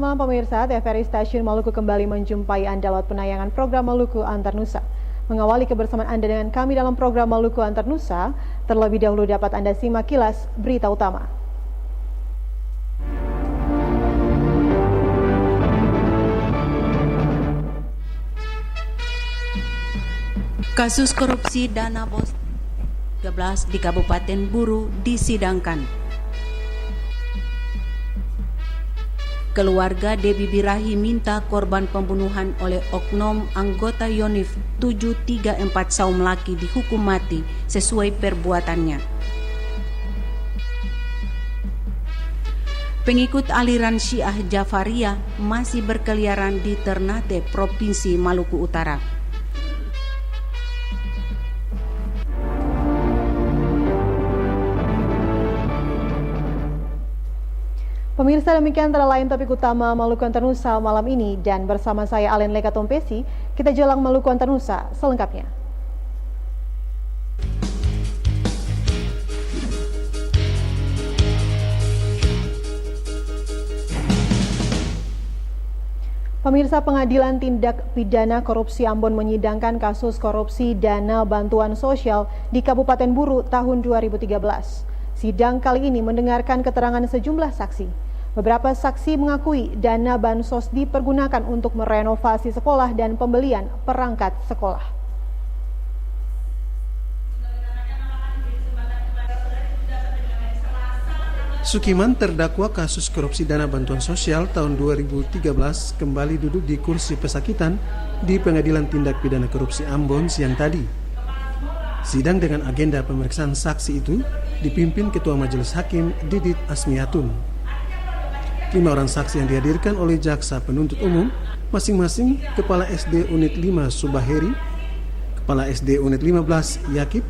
Selamat malam pemirsa, TVRI Stasiun Maluku kembali menjumpai Anda lewat penayangan program Maluku Antar Nusa. Mengawali kebersamaan Anda dengan kami dalam program Maluku Antar Nusa, terlebih dahulu dapat Anda simak kilas berita utama. Kasus korupsi dana BOS 13 di Kabupaten Buru disidangkan. Keluarga Debbie Birahi minta korban pembunuhan oleh oknum anggota Yonif 734 Saum Laki dihukum mati sesuai perbuatannya. Pengikut aliran Syiah Jafariyah masih berkeliaran di Ternate, Provinsi Maluku Utara. Pemirsa, demikian antara lain topik utama Maluku Antar Nusa malam ini, dan bersama saya Alen Leka Tompesi, kita jelang Maluku Antar Nusa selengkapnya. Pemirsa, Pengadilan Tindak Pidana Korupsi Ambon menyidangkan kasus korupsi dana bantuan sosial di Kabupaten Buru tahun 2013. Sidang kali ini mendengarkan keterangan sejumlah saksi. Beberapa saksi mengakui dana bansos dipergunakan untuk merenovasi sekolah dan pembelian perangkat sekolah. Sukiman, terdakwa kasus korupsi dana bantuan sosial tahun 2013, kembali duduk di kursi pesakitan di Pengadilan Tindak Pidana Korupsi Ambon siang tadi. Sidang dengan agenda pemeriksaan saksi itu dipimpin Ketua Majelis Hakim Didit Asmiatun. 5 orang saksi yang dihadirkan oleh Jaksa Penuntut Umum, masing-masing Kepala SD Unit 5 Subaheri, Kepala SD Unit 15 Yakib,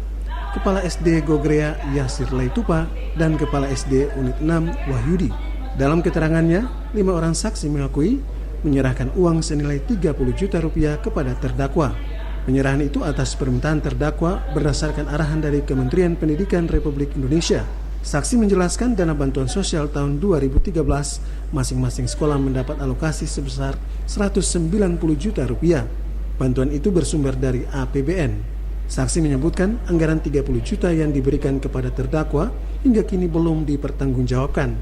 Kepala SD Gogrea Yasir Laitupa, dan Kepala SD Unit 6 Wahyudi. Dalam keterangannya, 5 orang saksi mengakui menyerahkan uang senilai 30 juta rupiah kepada terdakwa. Penyerahan itu atas permintaan terdakwa berdasarkan arahan dari Kementerian Pendidikan Republik Indonesia. Saksi menjelaskan dana bantuan sosial tahun 2013, masing-masing sekolah mendapat alokasi sebesar 190 juta rupiah. Bantuan itu bersumber dari APBN. Saksi menyebutkan anggaran 30 juta yang diberikan kepada terdakwa hingga kini belum dipertanggungjawabkan.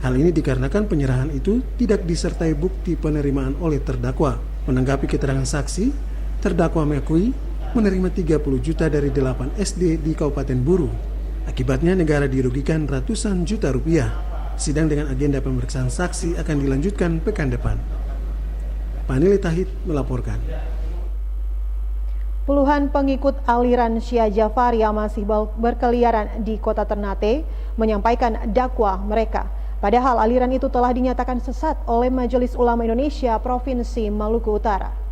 Hal ini dikarenakan penyerahan itu tidak disertai bukti penerimaan oleh terdakwa. Menanggapi keterangan saksi, terdakwa mengakui menerima 30 juta dari 8 SD di Kabupaten Buru. Akibatnya negara dirugikan ratusan juta rupiah. Sidang dengan agenda pemeriksaan saksi akan dilanjutkan pekan depan. Panili Tahid melaporkan. Puluhan pengikut aliran Syiah Jafariyah masih berkeliaran di kota Ternate menyampaikan dakwah mereka. Padahal aliran itu telah dinyatakan sesat oleh Majelis Ulama Indonesia Provinsi Maluku Utara.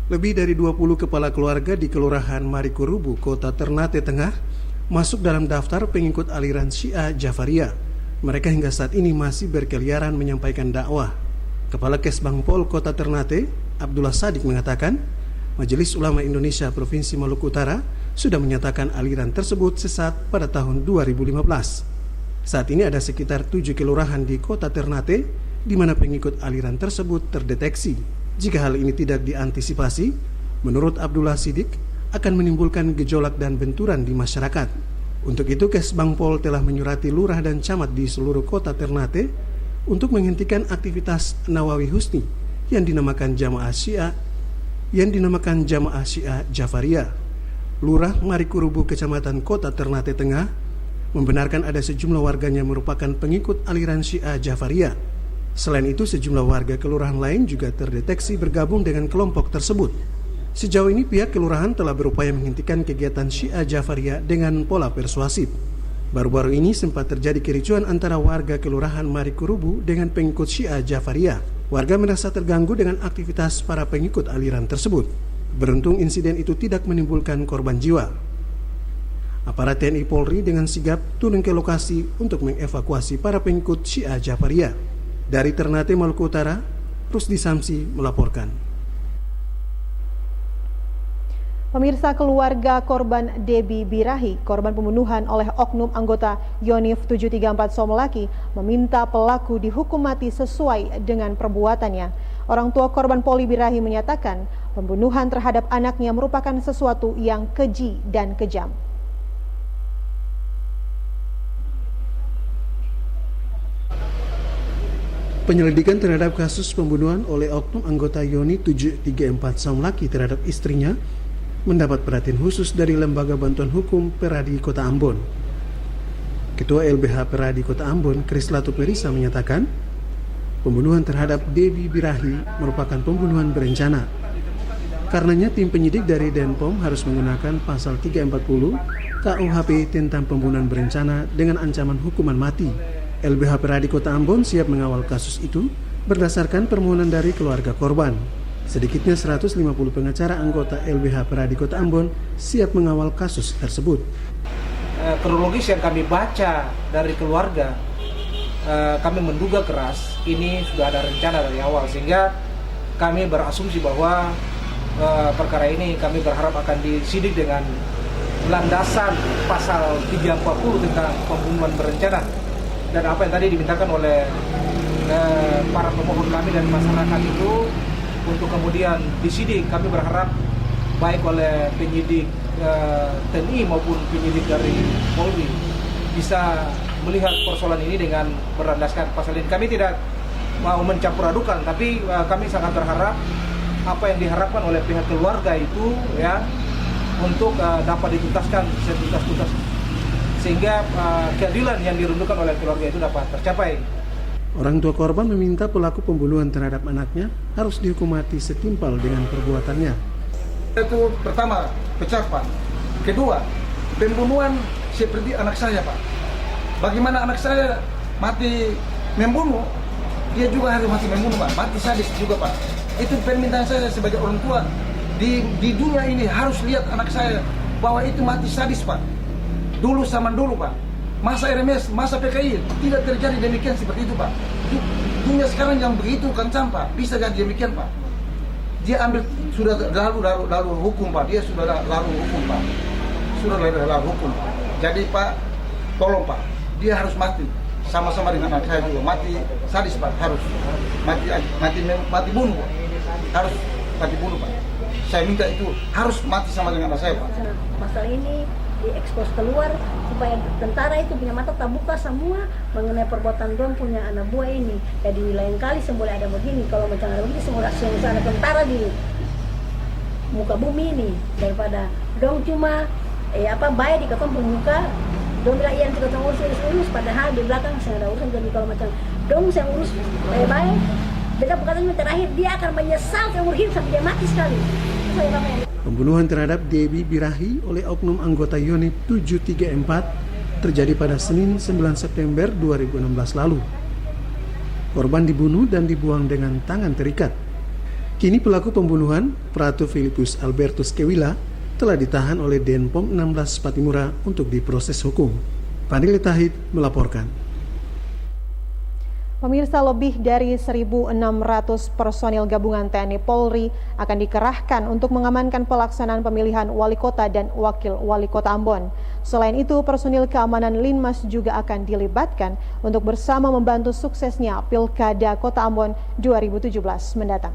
Lebih dari 20 kepala keluarga di Kelurahan Marikurubu, Kota Ternate Tengah, masuk dalam daftar pengikut aliran Syiah Jafariyah. Mereka hingga saat ini masih berkeliaran menyampaikan dakwah. Kepala Kesbangpol Kota Ternate, Abdullah Sadik, mengatakan, Majelis Ulama Indonesia Provinsi Maluku Utara sudah menyatakan aliran tersebut sesat pada tahun 2015. Saat ini ada sekitar 7 kelurahan di Kota Ternate di mana pengikut aliran tersebut terdeteksi. Jika hal ini tidak diantisipasi, menurut Abdullah Sidik, akan menimbulkan gejolak dan benturan di masyarakat. Untuk itu, Kesbangpol telah menyurati lurah dan camat di seluruh kota Ternate untuk menghentikan aktivitas Nawawi Husni yang dinamakan Jamaah Syiah Jafariyah. Lurah Marikurubu, Kecamatan Kota Ternate Tengah, membenarkan ada sejumlah warganya merupakan pengikut aliran Syiah Jafariyah. Selain itu, sejumlah warga kelurahan lain juga terdeteksi bergabung dengan kelompok tersebut. Sejauh ini pihak kelurahan telah berupaya menghentikan kegiatan Syiah Jafariyah dengan pola persuasif. Baru-baru ini sempat terjadi kericuan antara warga kelurahan Marikurubu dengan pengikut Syiah Jafariyah. Warga merasa terganggu dengan aktivitas para pengikut aliran tersebut. Beruntung insiden itu tidak menimbulkan korban jiwa. Aparat TNI Polri dengan sigap turun ke lokasi untuk mengevakuasi para pengikut Syiah Jafariyah. Dari Ternate, Maluku Utara, Rusdi Samsi melaporkan. Pemirsa, keluarga korban Debbie Birahi, korban pembunuhan oleh oknum anggota Yonif 734 Somelaki, meminta pelaku dihukum mati sesuai dengan perbuatannya. Orang tua korban Poli Birahi menyatakan pembunuhan terhadap anaknya merupakan sesuatu yang keji dan kejam. Penyelidikan terhadap kasus pembunuhan oleh oknum anggota Yoni 734 Somelaki terhadap istrinya mendapat perhatian khusus dari Lembaga Bantuan Hukum Peradi Kota Ambon. Ketua LBH Peradi Kota Ambon, Krislato Perisa menyatakan, pembunuhan terhadap Debbie Birahi merupakan pembunuhan berencana. Karenanya tim penyidik dari Denpom harus menggunakan pasal 340 KUHP tentang pembunuhan berencana dengan ancaman hukuman mati. LBH Peradi Kota Ambon siap mengawal kasus itu berdasarkan permohonan dari keluarga korban. Sedikitnya 150 pengacara anggota LBH Peradi Kota Ambon siap mengawal kasus tersebut. Kronologis yang kami baca dari keluarga, kami menduga keras ini sudah ada rencana dari awal, sehingga kami berasumsi bahwa perkara ini kami berharap akan disidik dengan landasan pasal 340 tentang pembunuhan berencana. Dan apa yang tadi dimintakan oleh para pemohon kami dan masyarakat itu untuk kemudian disidik, kami berharap baik oleh penyidik TNI maupun penyidik dari Polri bisa melihat persoalan ini dengan berlandaskan pasal ini. Kami tidak mau mencampur adukan, tapi kami sangat berharap apa yang diharapkan oleh pihak keluarga itu ya untuk dapat dituntaskan setuntas-tuntas, sehingga keadilan yang dirindukan oleh keluarga itu dapat tercapai. Orang tua korban meminta pelaku pembunuhan terhadap anaknya harus dihukum mati setimpal dengan perbuatannya. Itu pertama, pecah Pak. Kedua, pembunuhan seperti anak saya Pak. Bagaimana anak saya mati membunuh, dia juga harus mati membunuh Pak. Mati sadis juga Pak. Itu permintaan saya sebagai orang tua. Di dunia ini harus lihat anak saya bahwa itu mati sadis Pak. Dulu zaman dulu Pak. Masa RMS, masa PKI tidak terjadi demikian seperti itu Pak. Dunia sekarang yang begitu kencang Pak, bisa jadi demikian Pak. Dia ambil sudah lalu hukum Pak, dia sudah lalu hukum Pak, sudah lalu hukum. Jadi Pak, tolong Pak, dia harus mati sama-sama dengan anak saya juga, mati sadis Pak, harus mati bunuh Pak. Harus mati bunuh Pak. Saya minta itu harus mati sama dengan anak saya Pak. Masalah ini diekspos keluar supaya tentara itu punya mata terbuka semua mengenai perbuatan dong punya anak buah ini. Jadi lain kali semboleh ada begini, kalau macam ada begini semua ada tentara di muka bumi ini, daripada dong cuma baik di ketemu muka dong bilang iya kita urus padahal di belakang saya ada urusan. Jadi kalau macam dong saya urus baik, beda perkataan terakhir dia akan menyesal seumur hidup sampai dia mati sekali. Pembunuhan terhadap Debbie Birahi oleh oknum anggota Yonif 734 terjadi pada Senin 9 September 2016 lalu. Korban dibunuh dan dibuang dengan tangan terikat. Kini pelaku pembunuhan, Pratu Filipus Albertus Kewila, telah ditahan oleh Denpom 16 Patimura untuk diproses hukum. Fadil Tahid melaporkan. Pemirsa, lebih dari 1.600 personil gabungan TNI Polri akan dikerahkan untuk mengamankan pelaksanaan pemilihan wali kota dan wakil wali kota Ambon. Selain itu, personil keamanan Linmas juga akan dilibatkan untuk bersama membantu suksesnya Pilkada Kota Ambon 2017 mendatang.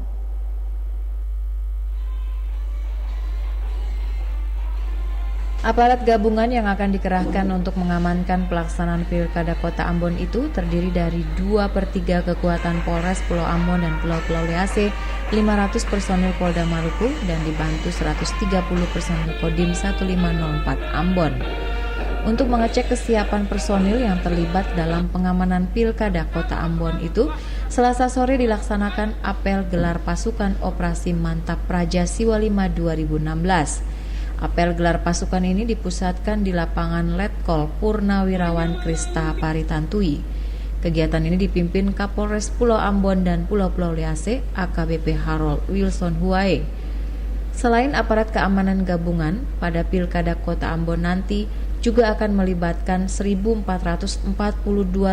Aparat gabungan yang akan dikerahkan untuk mengamankan pelaksanaan Pilkada Kota Ambon itu terdiri dari 2/3 kekuatan Polres Pulau Ambon dan Pulau-Pulau Lease, 500 personil Polda Maluku, dan dibantu 130 personil Kodim 1504 Ambon. Untuk mengecek kesiapan personil yang terlibat dalam pengamanan Pilkada Kota Ambon itu, Selasa sore dilaksanakan apel gelar pasukan Operasi Mantap Praja Siwalima 2016. Apel gelar pasukan ini dipusatkan di lapangan Letkol Purnawirawan Krista Paritantui. Kegiatan ini dipimpin Kapolres Pulau Ambon dan Pulau-Pulau Lease, AKBP Harold Wilson Huae. Selain aparat keamanan gabungan, pada Pilkada Kota Ambon nanti juga akan melibatkan 1.442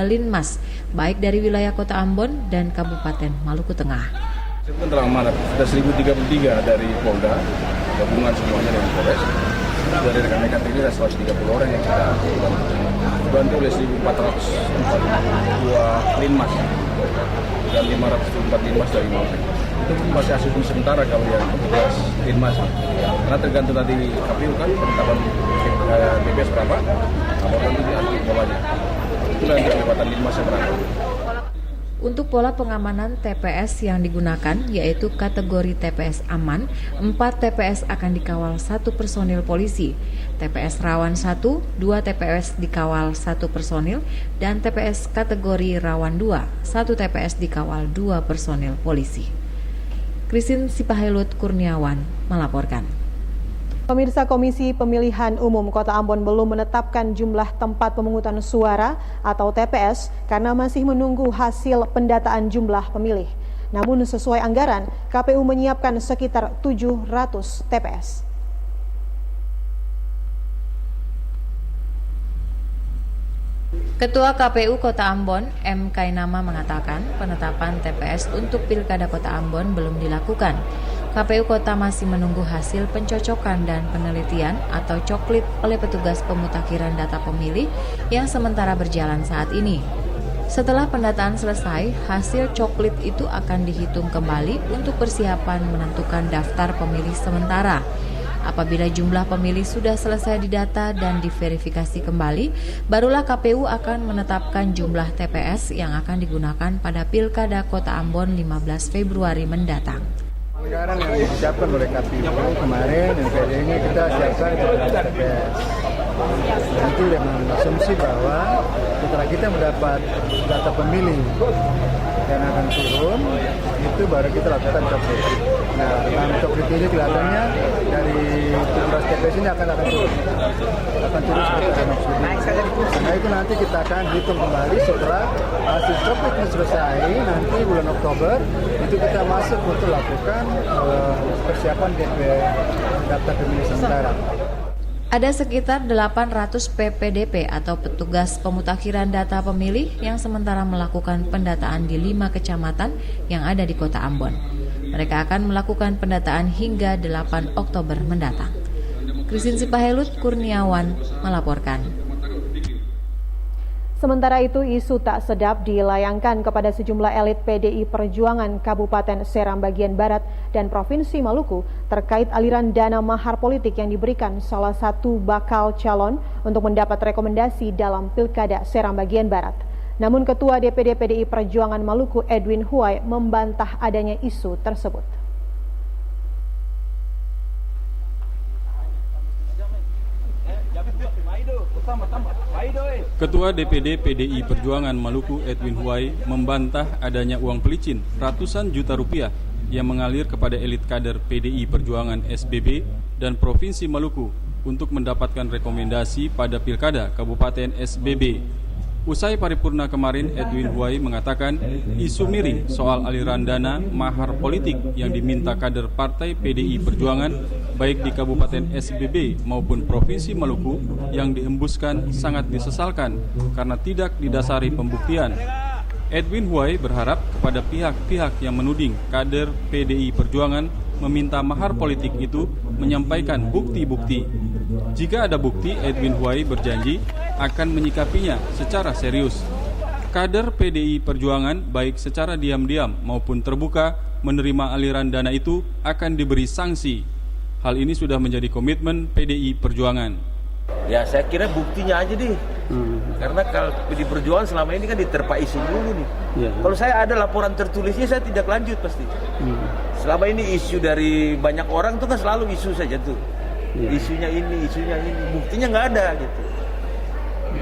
linmas, baik dari wilayah Kota Ambon dan Kabupaten Maluku Tengah. Telah amanat, ada 1.033 dari Polda, gabungan semuanya dengan Polres. Dari rekan-rekan ini ada 130 orang yang kita bantu oleh 1.442 linmas dan 504 linmas dari Mabes. Itu masih asumsi sementara kalau yang petugas linmas, karena tergantung tadi KPU kan penetapan TPS berapa, atau nanti diatur polanya. Itulah yang kelewatan linmas yang berapa. Untuk pola pengamanan TPS yang digunakan yaitu kategori TPS aman, 4 TPS akan dikawal 1 personil polisi, TPS rawan 1, 2 TPS dikawal 1 personil, dan TPS kategori rawan 2, 1 TPS dikawal 2 personil polisi. Christine Sipahelut Kurniawan melaporkan. Pemirsa, Komisi Pemilihan Umum Kota Ambon belum menetapkan jumlah tempat pemungutan suara atau TPS karena masih menunggu hasil pendataan jumlah pemilih. Namun sesuai anggaran, KPU menyiapkan sekitar 700 TPS. Ketua KPU Kota Ambon, M. Kainama mengatakan penetapan TPS untuk Pilkada Kota Ambon belum dilakukan. KPU Kota masih menunggu hasil pencocokan dan penelitian atau coklit oleh petugas pemutakhiran data pemilih yang sementara berjalan saat ini. Setelah pendataan selesai, hasil coklit itu akan dihitung kembali untuk persiapan menentukan daftar pemilih sementara. Apabila jumlah pemilih sudah selesai didata dan diverifikasi kembali, barulah KPU akan menetapkan jumlah TPS yang akan digunakan pada Pilkada Kota Ambon 15 Februari mendatang. Anggaran yang disiapkan oleh KPU kemarin NPD-nya kita siapkan itu TPS. Itu dengan asumsi bahwa setelah kita mendapat data pemilih yang akan turun, itu baru kita lakukan coklit. Nah, dengan coklit ini kelihatannya dari 17 TPS ini akan turun sekitar 6. Nah, itu nanti kita akan hitung kembali setelah hasil coklitnya selesai, nanti bulan Oktober itu kita masuk untuk lakukan persiapan daftar pemilih sementara. Ada sekitar 800 PPDP atau petugas pemutakhiran data pemilih yang sementara melakukan pendataan di 5 kecamatan yang ada di Kota Ambon. Mereka akan melakukan pendataan hingga 8 Oktober mendatang. Christine Sipahelut Kurniawan melaporkan. Sementara itu, isu tak sedap dilayangkan kepada sejumlah elit PDI Perjuangan Kabupaten Seram bagian Barat dan Provinsi Maluku terkait aliran dana mahar politik yang diberikan salah satu bakal calon untuk mendapat rekomendasi dalam Pilkada Seram bagian Barat. Namun Ketua DPD PDI Perjuangan Maluku Edwin Huai membantah adanya isu tersebut. Ketua DPD PDI Perjuangan Maluku Edwin Huai membantah adanya uang pelicin ratusan juta rupiah yang mengalir kepada elit kader PDI Perjuangan SBB dan Provinsi Maluku untuk mendapatkan rekomendasi pada Pilkada Kabupaten SBB. Usai paripurna kemarin, Edwin Huai mengatakan isu miring soal aliran dana mahar politik yang diminta kader Partai PDI Perjuangan baik di Kabupaten SBB maupun Provinsi Maluku yang dihembuskan sangat disesalkan karena tidak didasari pembuktian. Edwin Huai berharap kepada pihak-pihak yang menuding kader PDI Perjuangan meminta mahar politik itu menyampaikan bukti-bukti. Jika ada bukti, Edwin Huai berjanji akan menyikapinya secara serius. Kader PDI Perjuangan baik secara diam-diam maupun terbuka menerima aliran dana itu akan diberi sanksi. Hal ini sudah menjadi komitmen PDI Perjuangan. Ya, saya kira buktinya aja deh. Karena kalau PDI Perjuangan selama ini kan diterpa isu dulu nih. Kalau saya ada laporan tertulisnya, saya tidak lanjut pasti. Selama ini isu dari banyak orang itu kan selalu isu saja tuh. Isunya ini, buktinya nggak ada gitu.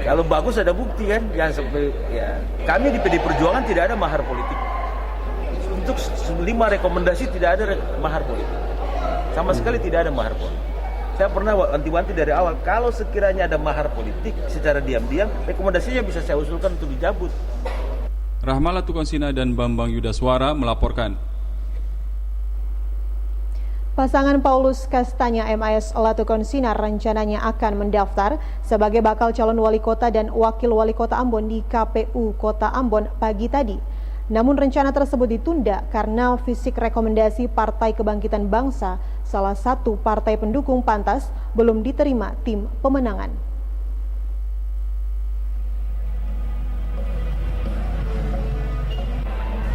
Kalau bagus ada bukti kan, jangan sampai ya. Kami di PDI Perjuangan tidak ada mahar politik. Untuk 5 rekomendasi tidak ada mahar politik. Sama sekali tidak ada mahar politik. Saya pernah wanti-wanti dari awal, kalau sekiranya ada mahar politik secara diam-diam, rekomendasinya bisa saya usulkan untuk dicabut. Rahmala Tukonsina dan Bambang Yudaswara melaporkan. Pasangan Paulus Kastanya MAS Latukonsina rencananya akan mendaftar sebagai bakal calon wali kota dan wakil wali kota Ambon di KPU Kota Ambon pagi tadi. Namun rencana tersebut ditunda karena fisik rekomendasi Partai Kebangkitan Bangsa, salah satu partai pendukung Pantas, belum diterima tim pemenangan.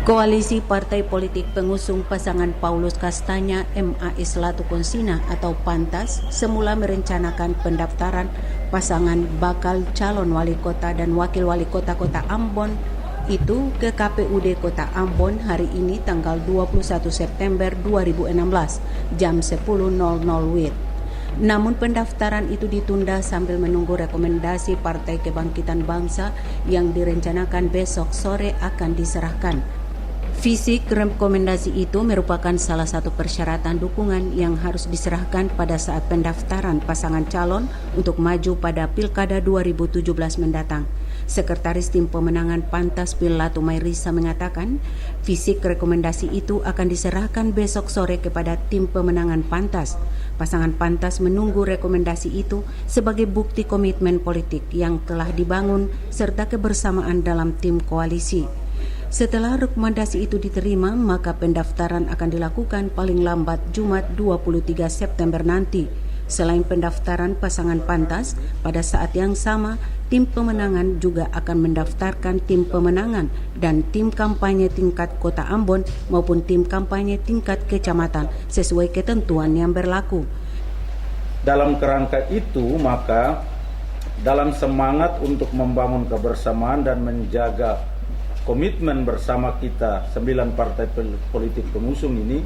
Koalisi partai politik pengusung pasangan Paulus Kastanya MAS Latu Konsina atau Pantas semula merencanakan pendaftaran pasangan bakal calon wali kota dan wakil wali kota Kota Ambon itu ke KPUD Kota Ambon hari ini tanggal 21 September 2016 jam 10.00 WIB. Namun pendaftaran itu ditunda sambil menunggu rekomendasi Partai Kebangkitan Bangsa yang direncanakan besok sore akan diserahkan. Fisik rekomendasi itu merupakan salah satu persyaratan dukungan yang harus diserahkan pada saat pendaftaran pasangan calon untuk maju pada Pilkada 2017 mendatang. Sekretaris Tim Pemenangan Pantas Latu Mairisa mengatakan, fisik rekomendasi itu akan diserahkan besok sore kepada Tim Pemenangan Pantas. Pasangan Pantas menunggu rekomendasi itu sebagai bukti komitmen politik yang telah dibangun serta kebersamaan dalam tim koalisi. Setelah rekomendasi itu diterima, maka pendaftaran akan dilakukan paling lambat Jumat 23 September nanti. Selain pendaftaran pasangan Pantas, pada saat yang sama, tim pemenangan juga akan mendaftarkan tim pemenangan dan tim kampanye tingkat Kota Ambon maupun tim kampanye tingkat kecamatan sesuai ketentuan yang berlaku. Dalam kerangka itu, maka dalam semangat untuk membangun kebersamaan dan menjaga komitmen bersama kita 9 partai politik pengusung ini,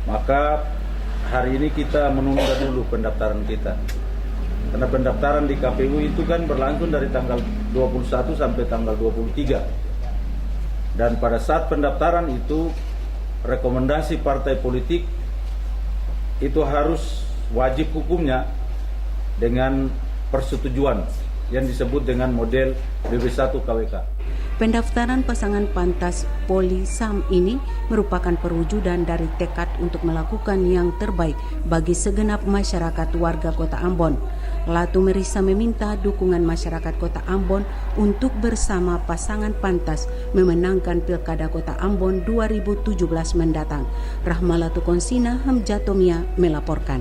maka hari ini kita menunda dulu pendaftaran kita. Karena pendaftaran di KPU itu kan berlangsung dari tanggal 21 sampai tanggal 23. Dan pada saat pendaftaran itu, rekomendasi partai politik itu harus wajib hukumnya dengan persetujuan yang disebut dengan model BB1 KWK. Pendaftaran pasangan Pantas Poli Sam ini merupakan perwujudan dari tekad untuk melakukan yang terbaik bagi segenap masyarakat warga Kota Ambon. Latu Mairisa meminta dukungan masyarakat Kota Ambon untuk bersama pasangan Pantas memenangkan Pilkada Kota Ambon 2017 mendatang. Rahma Latu Konsina, Hamjatomia melaporkan.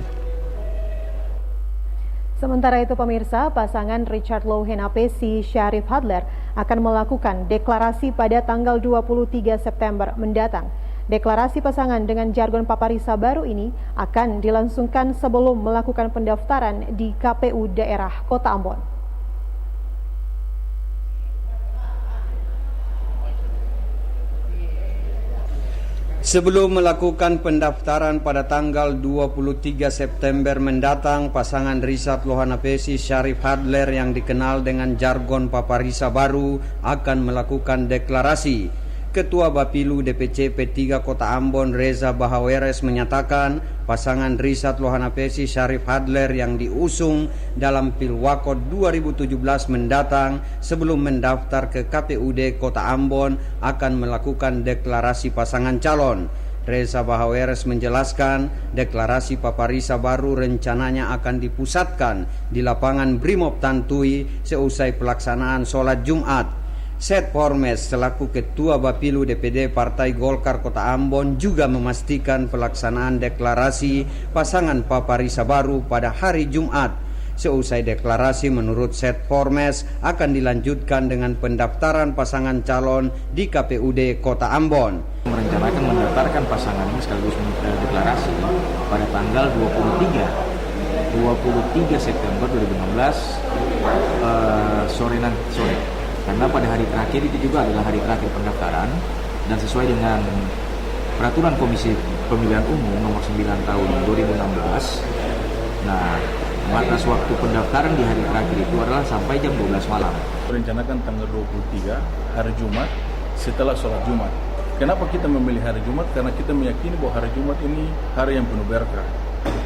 Sementara itu pemirsa, pasangan Richard Louhen APC Syarif Hadler akan melakukan deklarasi pada tanggal 23 September mendatang. Deklarasi pasangan dengan jargon Paparisa baru ini akan dilangsungkan sebelum melakukan pendaftaran di KPU daerah Kota Ambon. Sebelum melakukan pendaftaran pada tanggal 23 September mendatang, pasangan Richard Louhen APC Syarif Hadler yang dikenal dengan jargon Paparisa baru akan melakukan deklarasi. Ketua Bapilu DPC P3 Kota Ambon Reza Bahaweres menyatakan pasangan Richard Louhen APC Syarif Hadler yang diusung dalam Pilwakot 2017 mendatang sebelum mendaftar ke KPUD Kota Ambon akan melakukan deklarasi pasangan calon. Reza Bahaweres menjelaskan deklarasi Paparisa baru rencananya akan dipusatkan di lapangan Brimob Tantui seusai pelaksanaan sholat Jumat. Seth Pormes selaku Ketua Bapilu DPD Partai Golkar Kota Ambon juga memastikan pelaksanaan deklarasi pasangan Paparisa baru pada hari Jumat. Seusai deklarasi menurut Seth Pormes akan dilanjutkan dengan pendaftaran pasangan calon di KPUD Kota Ambon. Merencanakan mendaftarkan pasangan ini sekaligus deklarasi pada tanggal 23 September 2016 sore. Karena pada hari terakhir itu juga adalah hari terakhir pendaftaran dan sesuai dengan peraturan Komisi Pemilihan Umum nomor 9 tahun 2016. Nah, batas waktu pendaftaran di hari terakhir itu adalah sampai jam 12 malam. Rencanakan tanggal 23 hari Jumat setelah sholat Jumat. Kenapa kita memilih hari Jumat? Karena kita meyakini bahwa hari Jumat ini hari yang penuh berkah.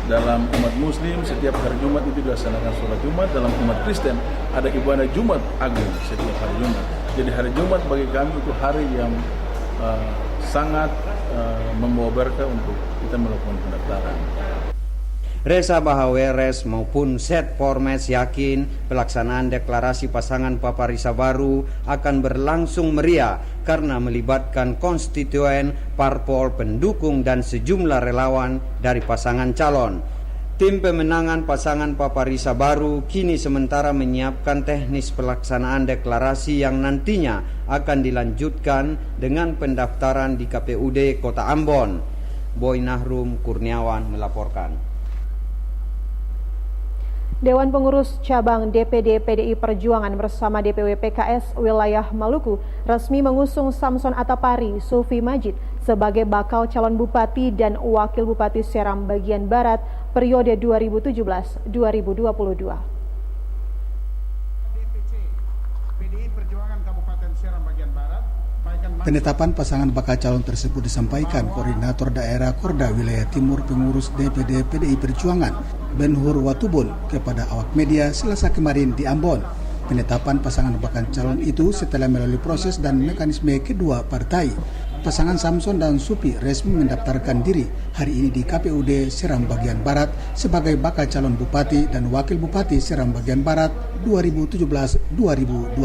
Dalam umat Muslim setiap hari Jumat itu dilaksanakan sholat Jumat. Dalam umat Kristen ada ibadah Jumat Agung setiap hari Jumat. Jadi hari Jumat bagi kami itu hari yang sangat membawa berkah untuk kita melakukan pendaftaran. Reza Bahaweres maupun Set Pormes yakin pelaksanaan deklarasi pasangan Paparisa Baru akan berlangsung meriah karena melibatkan konstituen, parpol, pendukung dan sejumlah relawan dari pasangan calon. Tim pemenangan pasangan Paparisa Baru kini sementara menyiapkan teknis pelaksanaan deklarasi yang nantinya akan dilanjutkan dengan pendaftaran di KPUD Kota Ambon. Boy Nahrum Kurniawan melaporkan. Dewan Pengurus Cabang DPD PDI Perjuangan bersama DPW PKS Wilayah Maluku resmi mengusung Samson Atapari Sufi Majid sebagai bakal calon bupati dan wakil bupati Seram bagian Barat periode 2017-2022. PDI Perjuangan Kabupaten Seram bagian Barat. Penetapan pasangan bakal calon tersebut disampaikan Koordinator Daerah Korda Wilayah Timur Pengurus DPD PDI Perjuangan Ben-Hur Watubun kepada awak media Selasa kemarin di Ambon. Penetapan pasangan bakal calon itu setelah melalui proses dan mekanisme kedua partai. Pasangan Samson dan Supi resmi mendaftarkan diri hari ini di KPUD Seram bagian Barat sebagai bakal calon bupati dan wakil bupati Seram bagian Barat 2017-2022.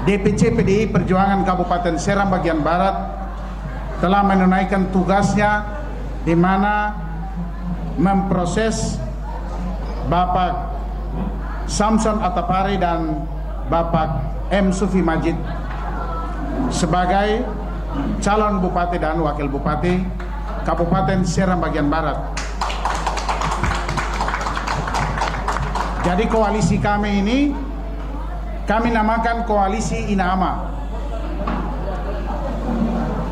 DPC PDI Perjuangan Kabupaten Seram bagian Barat telah menunaikan tugasnya di mana memproses Bapak Samson Atapari dan Bapak M. Sufi Majid sebagai calon bupati dan wakil bupati Kabupaten Seram bagian Barat. Jadi koalisi kami ini kami namakan koalisi Inama.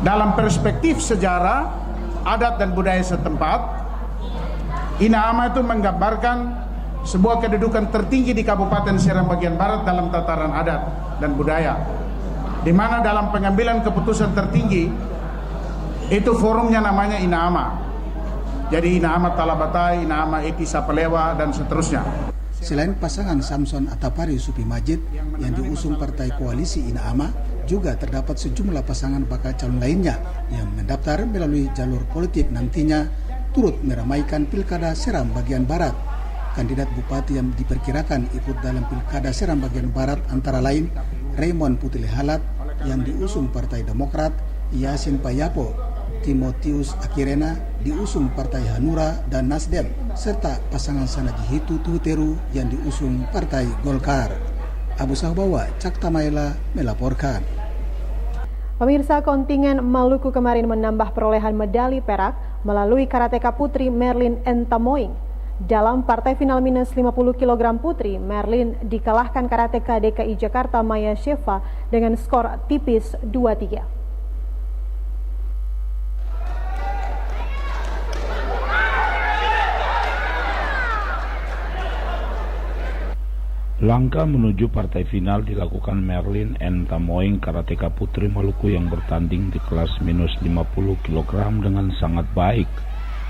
Dalam perspektif sejarah, adat dan budaya setempat, Inama itu menggambarkan sebuah kedudukan tertinggi di Kabupaten Seram bagian Barat dalam tataran adat dan budaya, di mana dalam pengambilan keputusan tertinggi itu forumnya namanya Inama. Jadi Inama Talabatai, Inama Eki Sapelewa dan seterusnya. Selain pasangan Samson Atapari Supi Majid yang diusung partai koalisi Inama, juga terdapat sejumlah pasangan bakal calon lainnya yang mendaftar melalui jalur politik nantinya turut meramaikan Pilkada Seram bagian Barat. Kandidat bupati yang diperkirakan ikut dalam Pilkada Seram bagian Barat antara lain Raymond Putile Halat yang diusung Partai Demokrat, Yasin Payapo, Timotius Akirena diusung Partai Hanura dan Nasdem, serta pasangan Sanajihitu Tuteru yang diusung Partai Golkar. Abu Sahbawa, Caktamaela melaporkan. Pemirsa, kontingen Maluku kemarin menambah perolehan medali perak melalui karateka putri Merlin Entamoing. Dalam partai final minus 50 kg putri, Merlin dikalahkan karateka DKI Jakarta Maya Sheva dengan skor tipis 2-3. Langkah menuju partai final dilakukan Merlin Entamoing karateka putri Maluku yang bertanding di kelas minus 50 kg dengan sangat baik.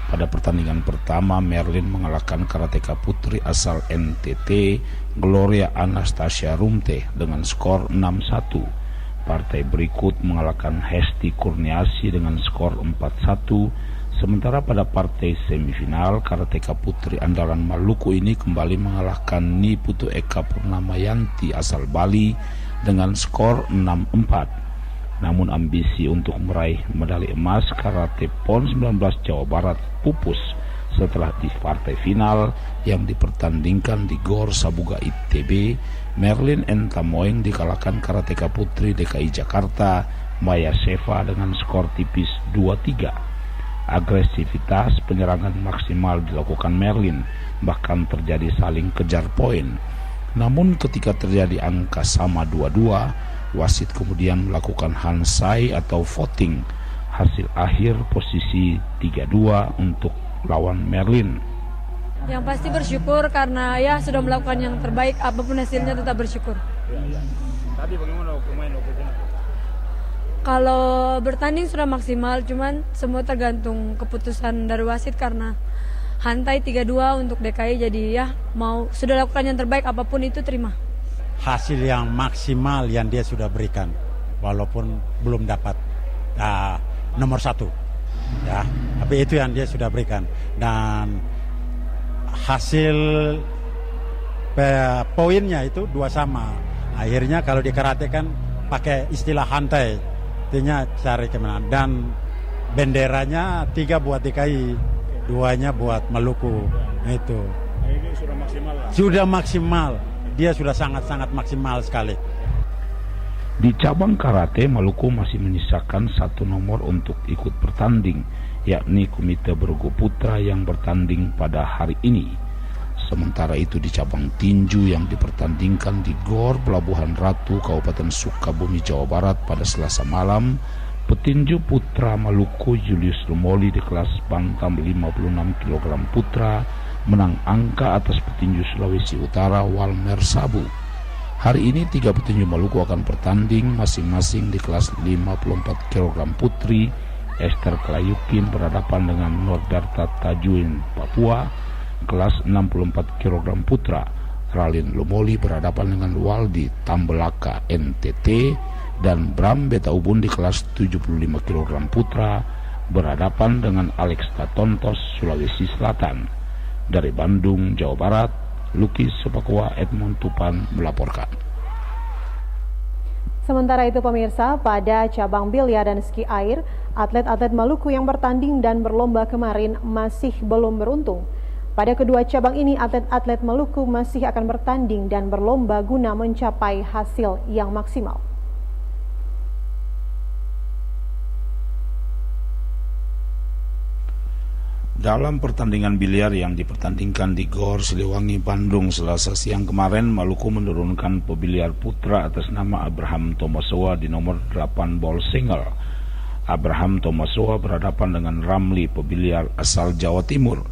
Pada pertandingan pertama, Merlin mengalahkan karateka putri asal NTT, Gloria Anastasia Rumte dengan skor 6-1. Partai berikut mengalahkan Hesti Kurniasi dengan skor 4-1. Sementara pada partai semifinal, karateka putri andalan Maluku ini kembali mengalahkan Niputu Eka Purnamayanti asal Bali dengan skor 6-4. Namun ambisi untuk meraih medali emas karate PON 19 Jawa Barat pupus setelah di partai final yang dipertandingkan di GOR Sabuga ITB, Merlin Entamoing dikalahkan karateka putri DKI Jakarta Maya Sheva dengan skor tipis 2-3. Agresivitas penyerangan maksimal dilakukan Merlin, bahkan terjadi saling kejar poin. Namun ketika terjadi angka sama 2-2, wasit kemudian melakukan hansai atau voting. Hasil akhir posisi 3-2 untuk lawan Merlin. Yang pasti bersyukur karena ya sudah melakukan yang terbaik, apapun hasilnya tetap bersyukur. Tadi bagaimana pemain waktu? Kalau bertanding sudah maksimal, cuman semua tergantung keputusan dari wasit karena hantai 3-2 untuk DKI, jadi ya mau sudah lakukan yang terbaik, apapun itu terima. Hasil yang maksimal yang dia sudah berikan, walaupun belum dapat nomor 1, ya, tapi itu yang dia sudah berikan. Dan hasil poinnya itu 2 sama. Akhirnya kalau di karate kan pakai istilah hantai, artinya cari kemenangan. Dan benderanya 3 buat DKI, 2-nya buat Maluku. Itu. Ini sudah maksimal lah. Sudah maksimal. Dia sudah sangat-sangat maksimal sekali. Di cabang karate, Maluku masih menyisakan 1 nomor untuk ikut bertanding, yakni Komite Bergu Putra yang bertanding pada hari ini. Sementara itu di cabang tinju yang dipertandingkan di GOR Pelabuhan Ratu, Kabupaten Sukabumi, Jawa Barat pada Selasa malam, petinju putra Maluku Julius Lumoli di kelas bantam 56 kg putra menang angka atas petinju Sulawesi Utara Walmer Sabu. Hari ini 3 petinju Maluku akan bertanding masing-masing di kelas 54 kg putri. Esther Klayukin berhadapan dengan Norberta Tajuin Papua, kelas 64 kg putra. Ralin Lumoli berhadapan dengan Waldi Tambelaka NTT, dan Bram Betaubun di kelas 75 kg putra berhadapan dengan Alex Tatontos Sulawesi Selatan. Dari Bandung, Jawa Barat, Luki Supakwa Edmond Tupan melaporkan. Sementara itu pemirsa, pada cabang biliar dan ski air, atlet-atlet Maluku yang bertanding dan berlomba kemarin masih belum beruntung. Pada kedua cabang ini, atlet-atlet Maluku masih akan bertanding dan berlomba guna mencapai hasil yang maksimal. Dalam pertandingan biliar yang dipertandingkan di GOR Siliwangi, Bandung, Selasa siang kemarin, Maluku menurunkan pebiliar putra atas nama Abraham Tomasoa di nomor 8 ball single. Abraham Tomasoa berhadapan dengan Ramli, pebiliar asal Jawa Timur.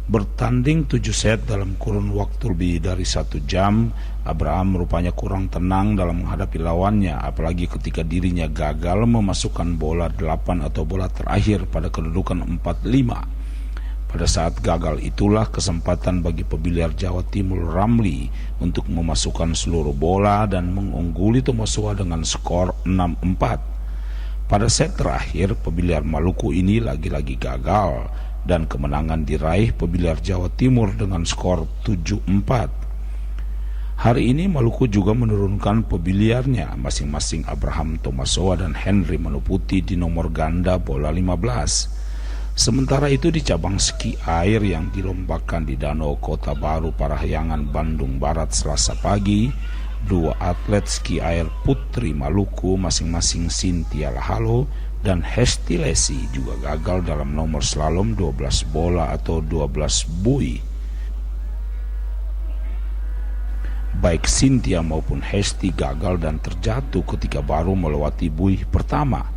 Bertanding 7 set dalam kurun waktu lebih dari 1 jam, Abraham rupanya kurang tenang dalam menghadapi lawannya, apalagi ketika dirinya gagal memasukkan bola 8 atau bola terakhir pada kedudukan 4-5. Pada saat gagal itulah kesempatan bagi pebiliar Jawa Timur Ramli untuk memasukkan seluruh bola dan mengungguli Tomasoa dengan skor 6-4. Pada set terakhir, pebiliar Maluku ini lagi-lagi gagal dan kemenangan diraih pebiliar Jawa Timur dengan skor 7-4. Hari ini Maluku juga menurunkan pebiliarnya masing-masing Abraham Tomasoa dan Henry Manuputi di nomor ganda bola 15. Sementara itu di cabang ski air yang dilombakan di Danau Kota Baru Parahyangan, Bandung Barat Selasa pagi, 2 atlet ski air putri Maluku masing-masing Cynthia Lahalo dan Hesti Lesi juga gagal dalam nomor slalom 12 bola atau 12 bui. Baik Cynthia maupun Hesti gagal dan terjatuh ketika baru melewati bui pertama.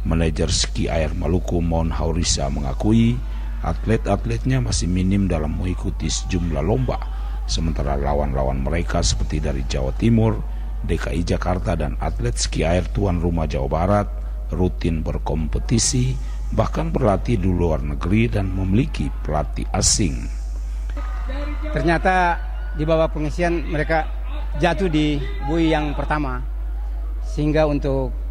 Manajer ski air Maluku Mon Haurisa mengakui atlet-atletnya masih minim dalam mengikuti sejumlah lomba, sementara lawan-lawan mereka seperti dari Jawa Timur, DKI Jakarta dan atlet ski air tuan rumah Jawa Barat rutin berkompetisi, bahkan berlatih di luar negeri dan memiliki pelatih asing. Ternyata di bawah pengisian mereka jatuh di bui yang pertama, sehingga untuk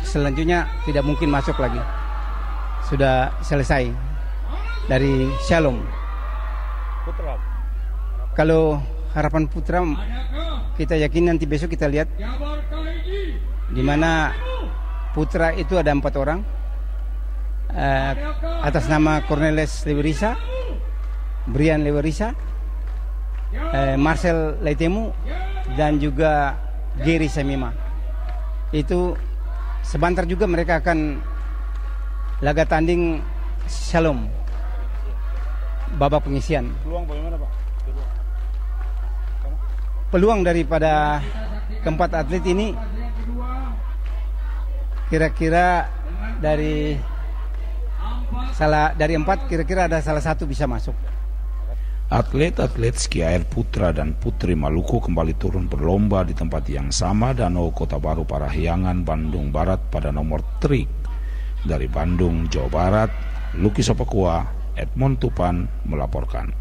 selanjutnya tidak mungkin masuk lagi. Sudah selesai dari Shalom. Kalau harapan putra, kita yakin nanti besok kita lihat di mana putra itu ada 4 orang atas nama Cornelis Lewerisa, Brian Lewerisa, Marcel Leitemu, dan juga Gary Samima. Itu sebentar juga mereka akan laga tanding Shalom babak pengisian. Peluang bagaimana Pak? Peluang daripada keempat atlet ini kira-kira dari 4 kira-kira ada salah satu bisa masuk. Atlet-atlet ski air putra dan putri Maluku kembali turun berlomba di tempat yang sama, Danau Kota Baru Parahyangan, Bandung Barat pada nomor trik. Dari Bandung, Jawa Barat, Luki Sopakua, Edmond Tupan melaporkan.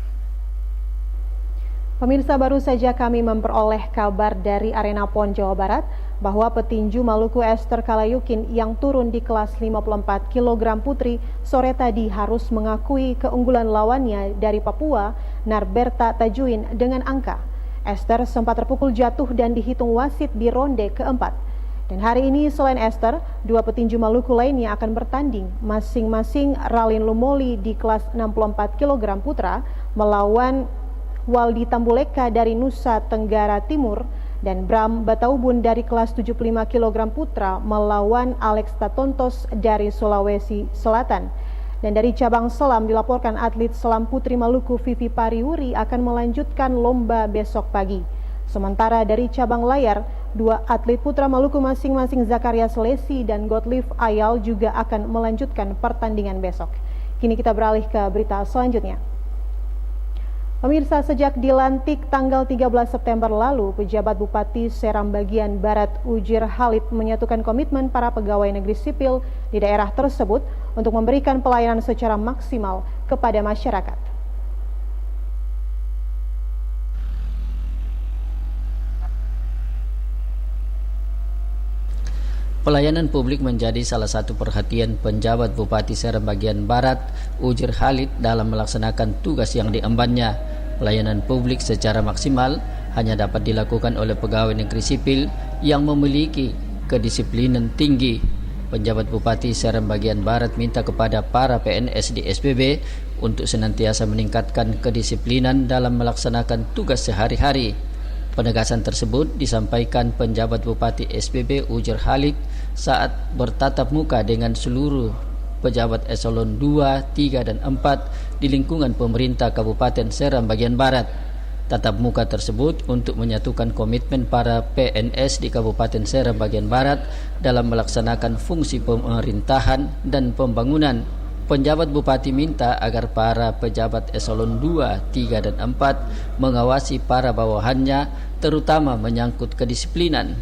Pemirsa, baru saja kami memperoleh kabar dari Arena PON Jawa Barat bahwa petinju Maluku Esther Klayukin yang turun di kelas 54 kg putri sore tadi harus mengakui keunggulan lawannya dari Papua Narberta Tajuin dengan angka. Esther sempat terpukul jatuh dan dihitung wasit di ronde keempat. Dan hari ini selain Esther, 2 petinju Maluku lainnya akan bertanding, masing-masing Ralin Lumoli di kelas 64 kg putra melawan Waldi Tambuleka dari Nusa Tenggara Timur dan Bram Bataubun dari kelas 75 kg putra melawan Alex Tatontos dari Sulawesi Selatan. Dan dari cabang selam dilaporkan atlet selam putri Maluku Vivi Pariwuri akan melanjutkan lomba besok pagi. Sementara dari cabang layar, 2 atlet putra Maluku masing-masing Zakaria Selesi dan Gottlieb Ayal juga akan melanjutkan pertandingan besok. Kini kita beralih ke berita selanjutnya. Pemirsa, sejak dilantik tanggal 13 September lalu, pejabat Bupati Seram bagian Barat Ujir Halid menyatukan komitmen para pegawai negeri sipil di daerah tersebut untuk memberikan pelayanan secara maksimal kepada masyarakat. Pelayanan publik menjadi salah satu perhatian penjabat Bupati Seram bagian Barat Ujir Halid dalam melaksanakan tugas yang diembannya. Pelayanan publik secara maksimal hanya dapat dilakukan oleh pegawai negeri sipil yang memiliki kedisiplinan tinggi. Penjabat Bupati Seram bagian Barat minta kepada para PNS di SPB untuk senantiasa meningkatkan kedisiplinan dalam melaksanakan tugas sehari-hari. Penegasan tersebut disampaikan penjabat Bupati SPB Ujir Halid saat bertatap muka dengan seluruh pejabat eselon 2, 3, dan 4 di lingkungan pemerintah Kabupaten Seram bagian Barat. Tatap muka tersebut untuk menyatukan komitmen para PNS di Kabupaten Seram bagian Barat dalam melaksanakan fungsi pemerintahan dan pembangunan. Penjabat Bupati minta agar para pejabat eselon 2, 3, dan 4 mengawasi para bawahannya, terutama menyangkut kedisiplinan.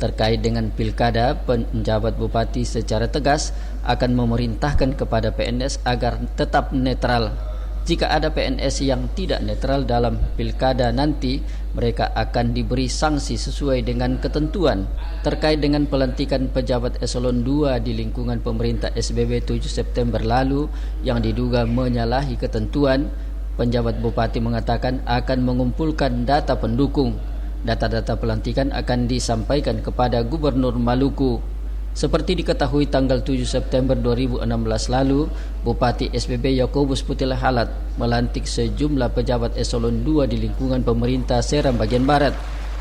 Terkait dengan pilkada, penjabat Bupati secara tegas akan memerintahkan kepada PNS agar tetap netral. Jika ada PNS yang tidak netral dalam pilkada nanti, mereka akan diberi sanksi sesuai dengan ketentuan. Terkait dengan pelantikan pejabat eselon 2 di lingkungan pemerintah SBB 7 September lalu yang diduga menyalahi ketentuan, penjabat Bupati mengatakan akan mengumpulkan data pendukung. Data-data pelantikan akan disampaikan kepada Gubernur Maluku. Seperti diketahui tanggal 7 September 2016 lalu, Bupati SPB Yakobus Putih Halat melantik sejumlah pejabat eselon 2 di lingkungan pemerintah Seram bagian Barat.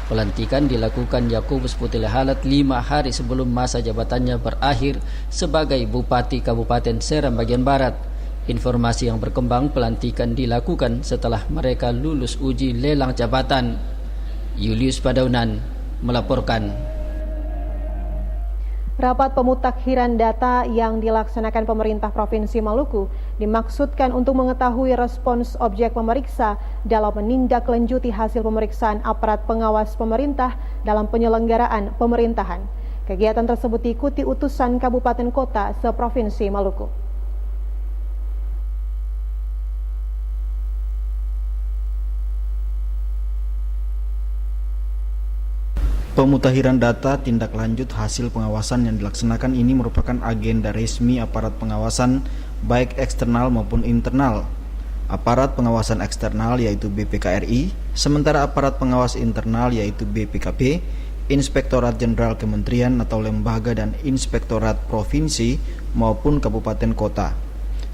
Pelantikan dilakukan Yakobus Putih Halat 5 hari sebelum masa jabatannya berakhir sebagai Bupati Kabupaten Seram bagian Barat. Informasi yang berkembang, pelantikan dilakukan setelah mereka lulus uji lelang jabatan. Julius Padaunan melaporkan. Rapat pemutakhiran data yang dilaksanakan pemerintah Provinsi Maluku dimaksudkan untuk mengetahui respons objek pemeriksa dalam menindaklanjuti hasil pemeriksaan aparat pengawas pemerintah dalam penyelenggaraan pemerintahan. Kegiatan tersebut diikuti utusan kabupaten kota se-Provinsi Maluku. Pemutakhiran data tindak lanjut hasil pengawasan yang dilaksanakan ini merupakan agenda resmi aparat pengawasan baik eksternal maupun internal. Aparat pengawasan eksternal yaitu BPKRI, sementara aparat pengawas internal yaitu BPKP, Inspektorat Jenderal Kementerian atau lembaga dan Inspektorat Provinsi maupun kabupaten kota.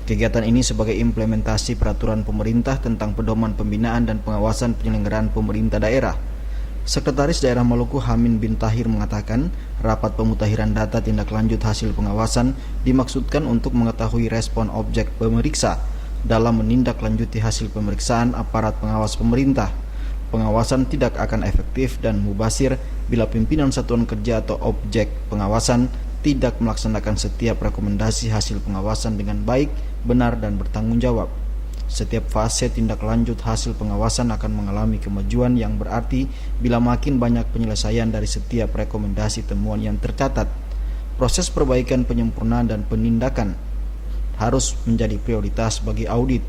Kegiatan ini sebagai implementasi peraturan pemerintah tentang pedoman pembinaan dan pengawasan penyelenggaraan pemerintah daerah. Sekretaris Daerah Maluku Hamin bin Tahir mengatakan, rapat pemutakhiran data tindak lanjut hasil pengawasan dimaksudkan untuk mengetahui respon objek pemeriksa dalam menindaklanjuti hasil pemeriksaan aparat pengawas pemerintah. Pengawasan tidak akan efektif dan mubasir bila pimpinan satuan kerja atau objek pengawasan tidak melaksanakan setiap rekomendasi hasil pengawasan dengan baik, benar, dan bertanggung jawab. Setiap fase tindak lanjut hasil pengawasan akan mengalami kemajuan yang berarti bila makin banyak penyelesaian dari setiap rekomendasi temuan yang tercatat. Proses perbaikan, penyempurnaan, dan penindakan harus menjadi prioritas bagi audit.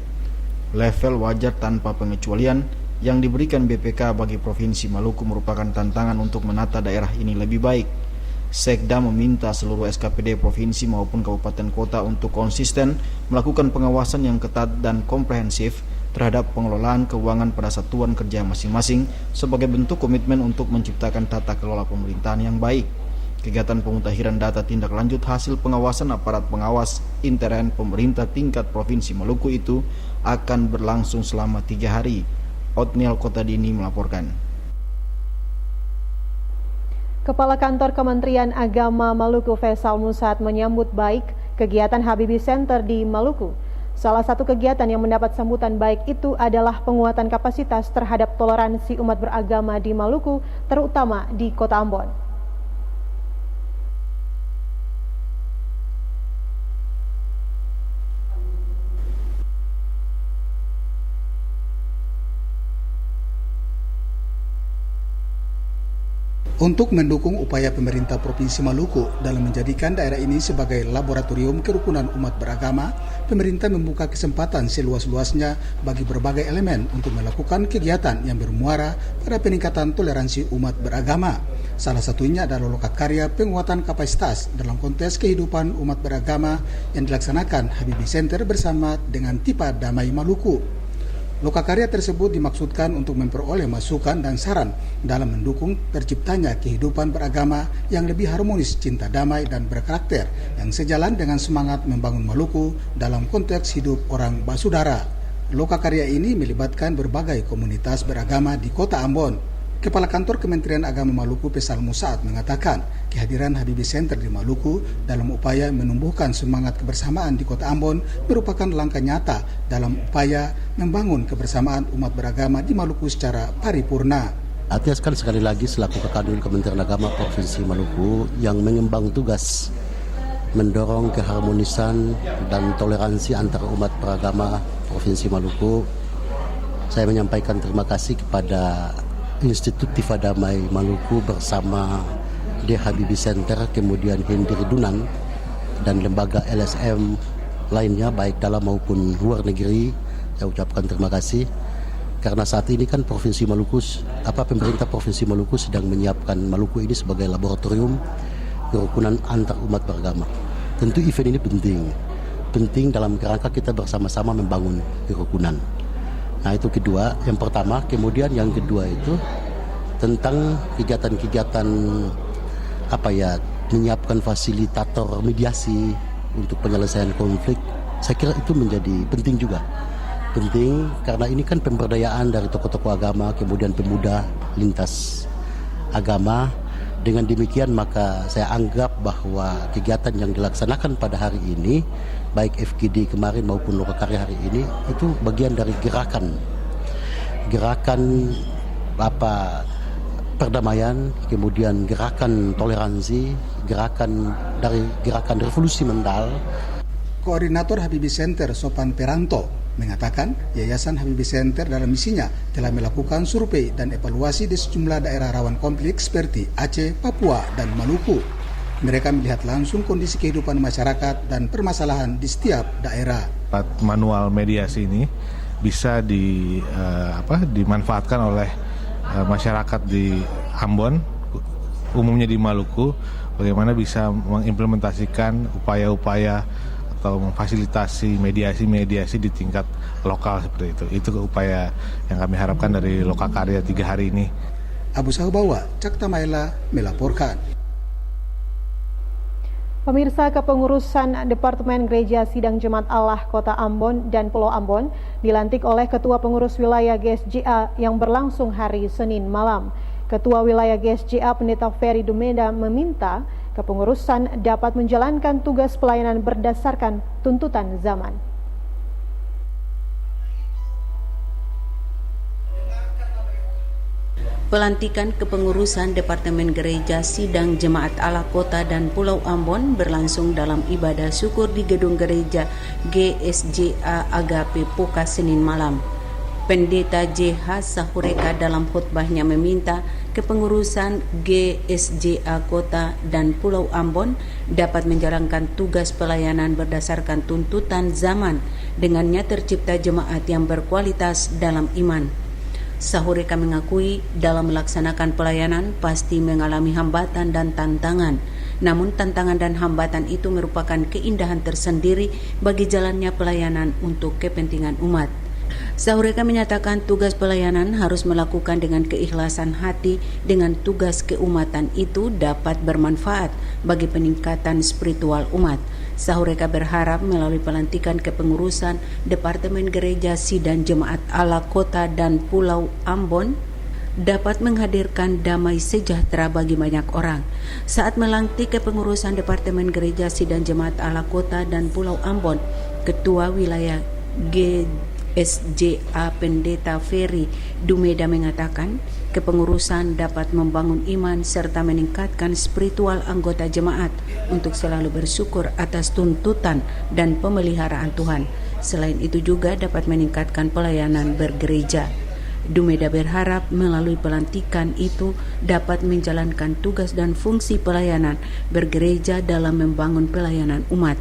Level wajar tanpa pengecualian yang diberikan BPK bagi Provinsi Maluku merupakan tantangan untuk menata daerah ini lebih baik. Sekda meminta seluruh SKPD provinsi maupun kabupaten kota untuk konsisten melakukan pengawasan yang ketat dan komprehensif terhadap pengelolaan keuangan pada satuan kerja masing-masing sebagai bentuk komitmen untuk menciptakan tata kelola pemerintahan yang baik. Kegiatan pemutahiran data tindak lanjut hasil pengawasan aparat pengawas intern pemerintah tingkat Provinsi Maluku itu akan berlangsung selama 3 hari. Otniel Kotadini melaporkan. Kepala Kantor Kementerian Agama Maluku Faisal Musad menyambut baik kegiatan Habibie Center di Maluku. Salah satu kegiatan yang mendapat sambutan baik itu adalah penguatan kapasitas terhadap toleransi umat beragama di Maluku, terutama di Kota Ambon. Untuk mendukung upaya pemerintah Provinsi Maluku dalam menjadikan daerah ini sebagai laboratorium kerukunan umat beragama, pemerintah membuka kesempatan seluas-luasnya bagi berbagai elemen untuk melakukan kegiatan yang bermuara pada peningkatan toleransi umat beragama. Salah satunya adalah lokakarya penguatan kapasitas dalam konteks kehidupan umat beragama yang dilaksanakan Habibie Center bersama dengan Tipa Damai Maluku. Lokakarya tersebut dimaksudkan untuk memperoleh masukan dan saran dalam mendukung terciptanya kehidupan beragama yang lebih harmonis, cinta damai dan berkarakter yang sejalan dengan semangat membangun Maluku dalam konteks hidup orang basudara. Lokakarya ini melibatkan berbagai komunitas beragama di Kota Ambon. Kepala Kantor Kementerian Agama Maluku Faisal Musad mengatakan kehadiran Habibie Center di Maluku dalam upaya menumbuhkan semangat kebersamaan di Kota Ambon merupakan langkah nyata dalam upaya membangun kebersamaan umat beragama di Maluku secara paripurna. Artinya sekali lagi selaku Kakadul Kementerian Agama Provinsi Maluku yang mengemban tugas mendorong keharmonisan dan toleransi antara umat beragama Provinsi Maluku, saya menyampaikan terima kasih kepada Institut Tipa Damai Maluku bersama The Habibie Center, kemudian Hendri Dunan dan lembaga LSM lainnya baik dalam maupun luar negeri. Saya ucapkan terima kasih karena saat ini kan pemerintah Provinsi Maluku sedang menyiapkan Maluku ini sebagai laboratorium kerukunan antar umat beragama. Tentu event ini penting dalam kerangka kita bersama-sama membangun kerukunan. Nah itu kedua, yang pertama. Kemudian yang kedua itu tentang kegiatan-kegiatan menyiapkan fasilitator mediasi untuk penyelesaian konflik. Saya kira itu menjadi penting juga. Penting karena ini kan pemberdayaan dari tokoh-tokoh agama, kemudian pemuda lintas agama. Dengan demikian maka saya anggap bahwa kegiatan yang dilaksanakan pada hari ini, baik FGD kemarin maupun Lokakarya hari ini, itu bagian dari gerakan perdamaian, kemudian gerakan toleransi, gerakan revolusi mental. Koordinator Habibie Center Sopan Peranto mengatakan Yayasan Habibie Center dalam misinya telah melakukan survei dan evaluasi di sejumlah daerah rawan konflik seperti Aceh, Papua, dan Maluku. Mereka melihat langsung kondisi kehidupan masyarakat dan permasalahan di setiap daerah. Manual mediasi ini bisa dimanfaatkan oleh masyarakat di Ambon, umumnya di Maluku, bagaimana bisa mengimplementasikan upaya-upaya atau memfasilitasi mediasi di tingkat lokal seperti itu. Itu upaya yang kami harapkan dari Lokakarya 3 hari ini. Abu Sahubawa, Cakta Maela melaporkan. Pemirsa, Kepengurusan Departemen Gereja Sidang Jemaat Allah Kota Ambon dan Pulau Ambon dilantik oleh Ketua Pengurus Wilayah GSJA yang berlangsung hari Senin malam. Ketua Wilayah GSJA Pendeta Ferry Dumeda meminta kepengurusan dapat menjalankan tugas pelayanan berdasarkan tuntutan zaman. Pelantikan kepengurusan Departemen Gereja Sidang Jemaat Allah Kota dan Pulau Ambon berlangsung dalam ibadah syukur di Gedung Gereja GSJA Agape Puka Senin malam. Pendeta JH Sahureka dalam khutbahnya meminta kepengurusan GSJA Kota dan Pulau Ambon dapat menjalankan tugas pelayanan berdasarkan tuntutan zaman, dengannya tercipta jemaat yang berkualitas dalam iman. Sahureka mengakui dalam melaksanakan pelayanan pasti mengalami hambatan dan tantangan. Namun tantangan dan hambatan itu merupakan keindahan tersendiri bagi jalannya pelayanan untuk kepentingan umat. Sahureka menyatakan tugas pelayanan harus melakukan dengan keikhlasan hati dengan tugas keumatan itu dapat bermanfaat bagi peningkatan spiritual umat. Sahureka berharap melalui pelantikan kepengurusan Departemen Gereja Sidang Jemaat Allah Kota dan Pulau Ambon dapat menghadirkan damai sejahtera bagi banyak orang. Saat melantik kepengurusan Departemen Gereja Sidang Jemaat Allah Kota dan Pulau Ambon, Ketua Wilayah GSJA Pendeta Ferry Dumeda mengatakan, kepengurusan dapat membangun iman serta meningkatkan spiritual anggota jemaat untuk selalu bersyukur atas tuntutan dan pemeliharaan Tuhan. Selain itu juga dapat meningkatkan pelayanan bergereja. Dumeda berharap melalui pelantikan itu dapat menjalankan tugas dan fungsi pelayanan bergereja dalam membangun pelayanan umat.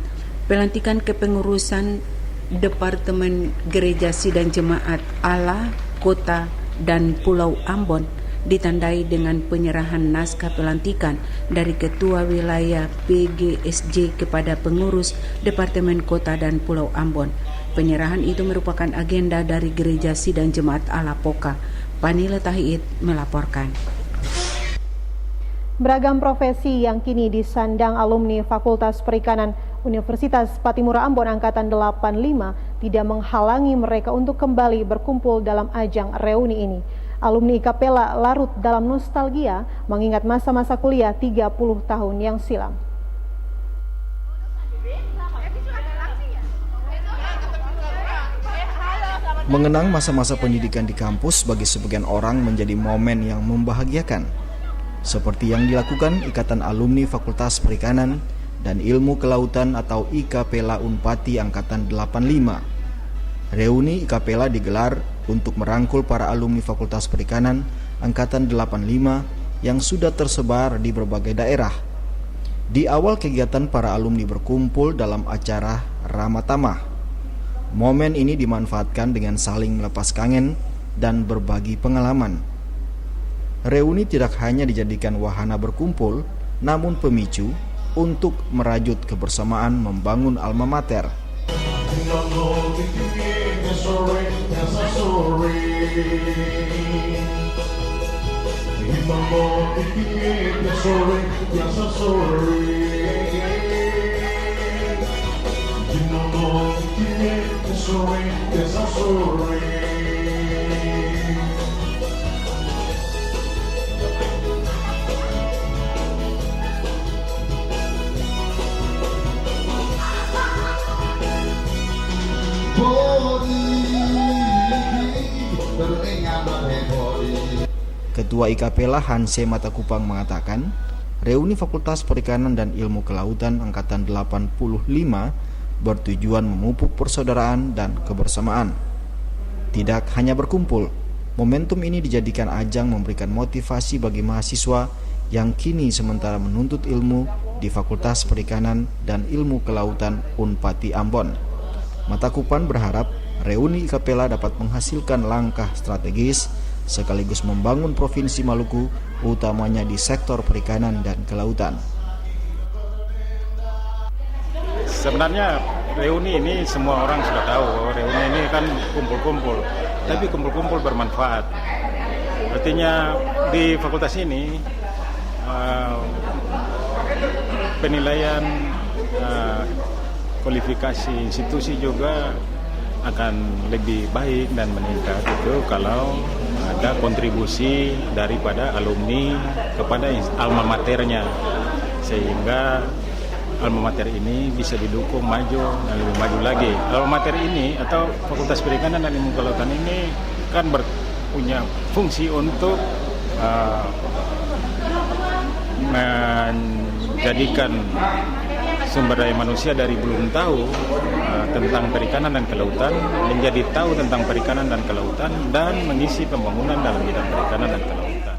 Pelantikan kepengurusan Departemen Gereja Sidang Jemaat Allah Kota dan Pulau Ambon ditandai dengan penyerahan naskah pelantikan dari Ketua Wilayah PGSJ kepada pengurus Departemen Kota dan Pulau Ambon. Penyerahan itu merupakan agenda dari Gereja Sidang Jemaat Allah Poka. Pani Letahid melaporkan. Beragam profesi yang kini disandang alumni Fakultas Perikanan Universitas Patimura Ambon Angkatan 85 tidak menghalangi mereka untuk kembali berkumpul dalam ajang reuni ini. Alumni IKAPELA larut dalam nostalgia mengingat masa-masa kuliah 30 tahun yang silam. Mengenang masa-masa pendidikan di kampus bagi sebagian orang menjadi momen yang membahagiakan. Seperti yang dilakukan Ikatan Alumni Fakultas Perikanan dan Ilmu Kelautan atau IKAPELA Unpati Angkatan 85. Reuni IKAPELA digelar untuk merangkul para alumni Fakultas Perikanan Angkatan 85 yang sudah tersebar di berbagai daerah. Di awal kegiatan para alumni berkumpul dalam acara Ramatamah. Momen ini dimanfaatkan dengan saling melepas kangen dan berbagi pengalaman. Reuni tidak hanya dijadikan wahana berkumpul, namun pemicu untuk merajut kebersamaan membangun alma mater. Ketua IKAPELA Hanse Matakupang mengatakan, reuni Fakultas Perikanan dan Ilmu Kelautan Angkatan 85 bertujuan memupuk persaudaraan dan kebersamaan. Tidak hanya berkumpul, momentum ini dijadikan ajang memberikan motivasi bagi mahasiswa yang kini sementara menuntut ilmu di Fakultas Perikanan dan Ilmu Kelautan Unpati Ambon. Matakupan berharap reuni IKAPELA dapat menghasilkan langkah strategis sekaligus membangun Provinsi Maluku, utamanya di sektor perikanan dan kelautan. Sebenarnya reuni ini semua orang sudah tahu, reuni ini kan kumpul-kumpul, tapi kumpul-kumpul bermanfaat. Artinya di fakultas ini penilaian kualifikasi institusi juga akan lebih baik dan meningkat itu kalau ada kontribusi daripada alumni kepada alma maternya, sehingga alma mater ini bisa didukung maju dan lebih maju lagi. Alma mater ini atau Fakultas Perikanan dan Ilmu Kelautan ini kan punya fungsi untuk menjadikan sumber daya manusia dari belum tahu tentang perikanan dan kelautan menjadi tahu tentang perikanan dan kelautan dan mengisi pembangunan dalam bidang perikanan dan kelautan.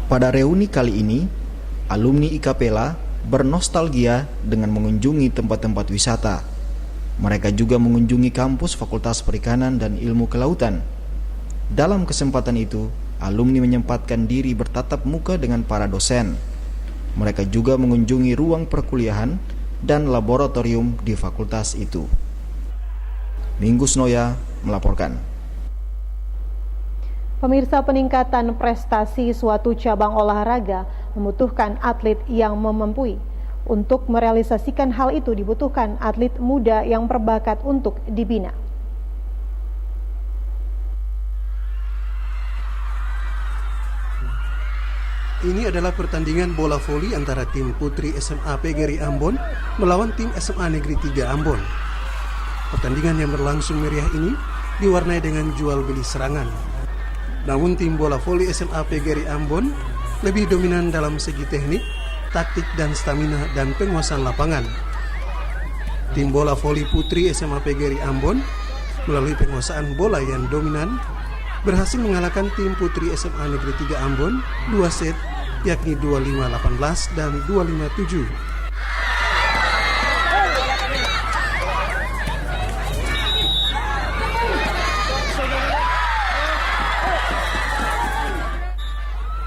Pada reuni kali ini, alumni IKAPELA bernostalgia dengan mengunjungi tempat-tempat wisata. Mereka juga mengunjungi kampus Fakultas Perikanan dan Ilmu Kelautan. Dalam kesempatan itu, alumni menyempatkan diri bertatap muka dengan para dosen. Mereka juga mengunjungi ruang perkuliahan dan laboratorium di fakultas itu. Minggus Noya melaporkan. Pemirsa, peningkatan prestasi suatu cabang olahraga membutuhkan atlet yang mampu. Untuk merealisasikan hal itu dibutuhkan atlet muda yang berbakat untuk dibina. Ini adalah pertandingan bola voli antara tim putri SMA PGRI Ambon melawan tim SMA Negeri 3 Ambon. Pertandingan yang berlangsung meriah ini diwarnai dengan jual beli serangan. Namun tim bola voli SMA PGRI Ambon lebih dominan dalam segi teknik, taktik dan stamina dan penguasaan lapangan. Tim bola voli putri SMA PGRI Ambon melalui penguasaan bola yang dominan berhasil mengalahkan tim putri SMA Negeri 3 Ambon 2 set, yakni 25-18 dan 25-7.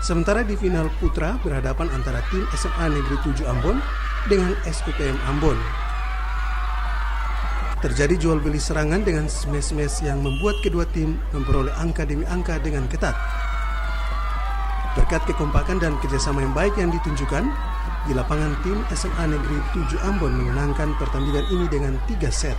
Sementara di final putra berhadapan antara tim SMA Negeri 7 Ambon dengan SUPM Ambon. Terjadi jual beli serangan dengan smash-smash yang membuat kedua tim memperoleh angka demi angka dengan ketat. Berkat kekompakan dan kerjasama yang baik yang ditunjukkan, di lapangan tim SMA Negeri 7 Ambon memenangkan pertandingan ini dengan 3 set.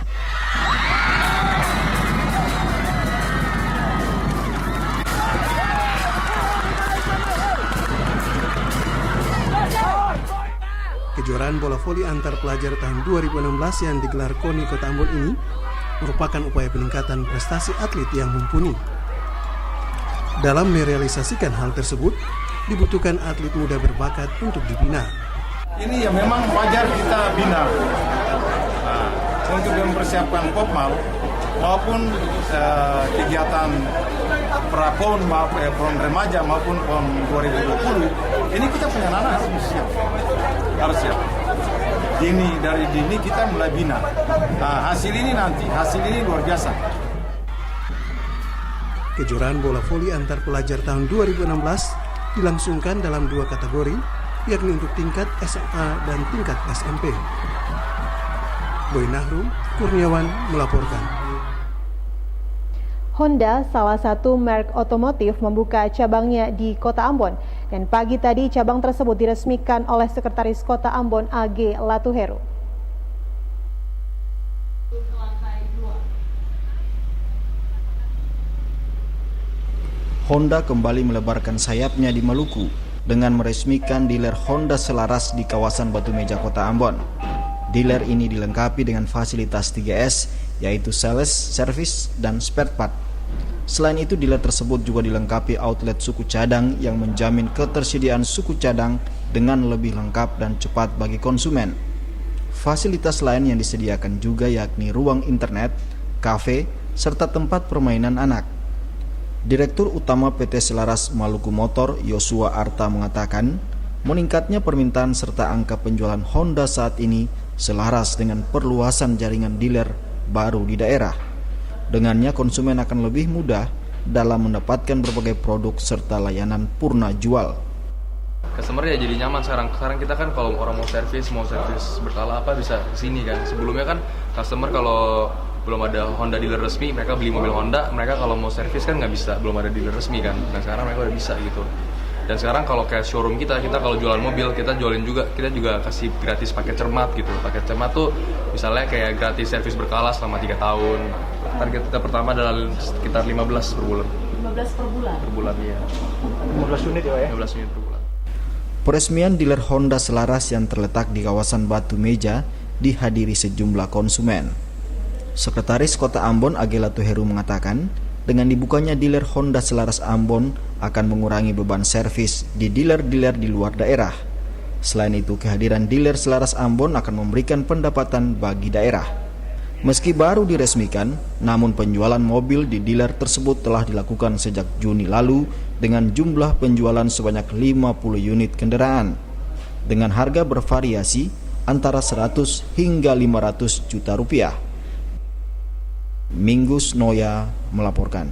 Kejuaraan bola voli antar pelajar tahun 2016 yang digelar KONI Kota Ambon ini merupakan upaya peningkatan prestasi atlet yang mumpuni. Dalam merealisasikan hal tersebut, dibutuhkan atlet muda berbakat untuk dibina. Ini yang memang wajar kita bina untuk mempersiapkan Popmal maupun kegiatan PRAPON, PON remaja maupun PON 2020. Ini kita punya anak harus siap. Dari dini kita mulai bina. Hasil ini luar biasa. Kejuaraan bola voli antar pelajar tahun 2016 dilangsungkan dalam 2 kategori, yakni untuk tingkat SMA dan tingkat SMP. Boy Nahrum Kurniawan melaporkan. Honda, salah satu merek otomotif, membuka cabangnya di Kota Ambon. Dan pagi tadi cabang tersebut diresmikan oleh Sekretaris Kota Ambon AG Latuheru. Honda kembali melebarkan sayapnya di Maluku dengan meresmikan dealer Honda selaras di kawasan Batu Meja Kota Ambon. Dealer ini dilengkapi dengan fasilitas 3S, yaitu sales, service, dan spare part. Selain itu, dealer tersebut juga dilengkapi outlet suku cadang yang menjamin ketersediaan suku cadang dengan lebih lengkap dan cepat bagi konsumen. Fasilitas lain yang disediakan juga yakni ruang internet, kafe, serta tempat permainan anak. Direktur Utama PT Selaras Maluku Motor, Yosua Arta, mengatakan meningkatnya permintaan serta angka penjualan Honda saat ini selaras dengan perluasan jaringan dealer baru di daerah. Dengannya konsumen akan lebih mudah dalam mendapatkan berbagai produk serta layanan purna jual. Customer ya jadi nyaman sekarang. Sekarang kita kan kalau orang mau servis berkala apa bisa kesini kan. Sebelumnya kan customer kalau belum ada Honda dealer resmi, mereka beli mobil Honda, mereka kalau mau servis kan nggak bisa, belum ada dealer resmi kan. Nah sekarang mereka udah bisa gitu. Dan sekarang kalau kayak showroom kita kalau jualan mobil, kita juga kasih gratis paket cermat gitu. Paket cermat tuh misalnya kayak gratis servis berkala selama 3 tahun. Target kita pertama adalah sekitar 15 per bulan. 15 per bulan? Per bulan, iya. 15 unit ya? 15 unit per bulan. Peresmian dealer Honda selaras yang terletak di kawasan Batu Meja dihadiri sejumlah konsumen. Sekretaris Kota Ambon AG Latuheru mengatakan, dengan dibukanya dealer Honda selaras Ambon akan mengurangi beban servis di dealer-dealer di luar daerah. Selain itu, kehadiran dealer selaras Ambon akan memberikan pendapatan bagi daerah. Meski baru diresmikan, namun penjualan mobil di dealer tersebut telah dilakukan sejak Juni lalu dengan jumlah penjualan sebanyak 50 unit kendaraan. Dengan harga bervariasi antara 100 hingga 500 juta rupiah. Minggus Noya melaporkan.